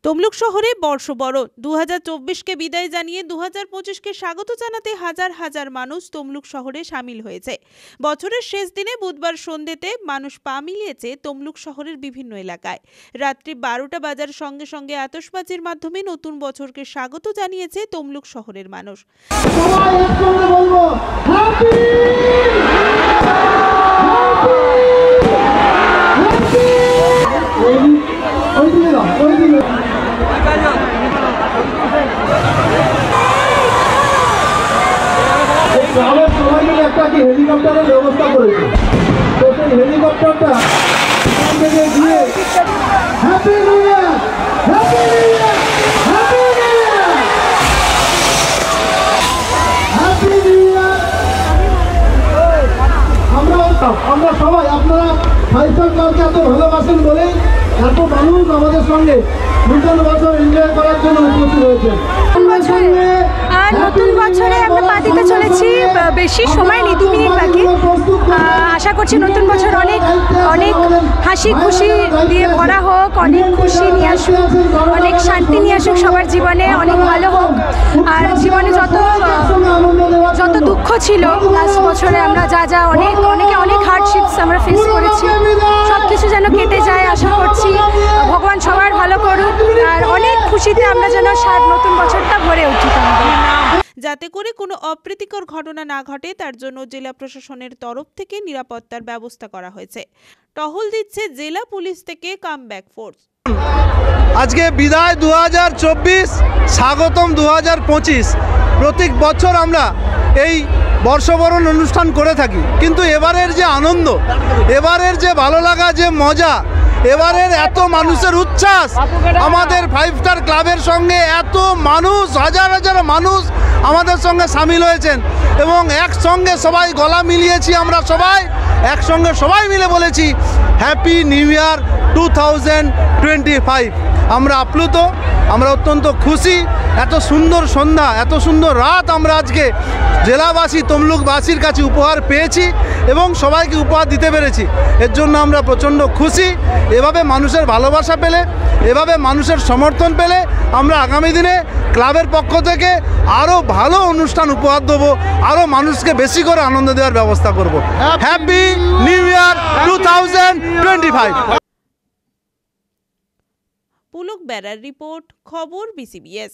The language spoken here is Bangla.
তমলুক শহরে বর্ষবরণ 2024কে বিদায় জানিয়ে 2025কে স্বাগত জানাতে হাজার হাজার মানুষ তমলুক শহরে সামিল হয়েছে। বছরের শেষ দিনে বুধবার সন্ধ্যেতে মানুষ পা মিলিয়েছে তমলুক শহরের বিভিন্ন এলাকায়। রাত্রি 12টা বাজার সঙ্গে সঙ্গে আতশবাজির মাধ্যমে নতুন বছরকে স্বাগত জানিয়েছে তমলুক শহরের মানুষ। একটা হেলিকপ্টারের ব্যবস্থা করেছে, তো সেই হেলিকপ্টারটা এখান থেকে গিয়ে হ্যাপি নিউ ইয়ার, হ্যাপি নিউ ইয়ার, হ্যাপি নিউ ইয়ার, হ্যাপি নিউ ইয়ার। আমরা সবাই আপনারা ফাইভ-স্টার ক্লাবকে এত ভালোবাসেন বলেই এত মানুষ আমাদের সঙ্গে নতুন বছর এনজয় করার জন্য উপস্থিত হয়েছে। নতুন বছরে আমরা পা দিতে চলেছি, বেশি সময় নেই, 2 মিনিট বাকি। আশা করছি নতুন বছর অনেক অনেক হাসি খুশি দিয়ে ভরা হোক, অনেক খুশি নিয়ে আসুক, অনেক শান্তি নিয়ে আসুক সবার জীবনে, অনেক ভালো হোক। আর জীবনে যত দুঃখ ছিল লাস্ট বছরে, আমরা যা অনেকে অনেক হার্ডশিপস আমরা ফেস করেছি, সব কিছু যেন কেটে যায় আশা করছি। ভগবান সবার ভালো করুক, আর অনেক খুশিতে আমরা যেন নতুন বছরটা ভরে উঠি। যাতে করে কোনো অপ্রীতিকর ঘটনা না ঘটে তার জন্য জেলা প্রশাসনের তরফ থেকে নিরাপত্তার ব্যবস্থা করা হয়েছে। টহল দিচ্ছে জেলা পুলিশ থেকে কামব্যাক ফোর্স। আজকে বিদায় 2024, স্বাগতম 2025। প্রত্যেক বছর আমরা এই বর্ষবরণ অনুষ্ঠান করে থাকি, কিন্তু এবারের যে আনন্দ, এবারের যে ভালো লাগা, যে মজা, এবারের এত মানুষের উচ্ছ্বাস, আমাদের 5-স্টার ক্লাবের সঙ্গে এত মানুষ, হাজার হাজার মানুষ আমাদের সঙ্গে সামিল হয়েছেন এবং একসঙ্গে সবাই গলা মিলিয়েছি। আমরা সবাই একসঙ্গে সবাই মিলে বলেছি হ্যাপি নিউ ইয়ার 2025। আমরা আপ্লুত, আমরা অত্যন্ত খুশি। এত সুন্দর সন্ধ্যা, এত সুন্দর রাত আমরা আজকে জেলাবাসী, তমলুকবাসীর কাছে উপহার পেয়েছি এবং সবাইকে উপহার দিতে পেরেছি। এর জন্য আমরা প্রচণ্ড খুশি। এভাবে মানুষের ভালোবাসা পেলে, এভাবে মানুষের সমর্থন পেলে আমরা আগামী দিনে ক্লাবের পক্ষ থেকে আরও ভালো অনুষ্ঠান উপহার দেবো, আরও মানুষকে বেশি করে আনন্দ দেওয়ার ব্যবস্থা করব। Happy new year 2025। পুলক বেরার রিপোর্ট, খবর BCBS।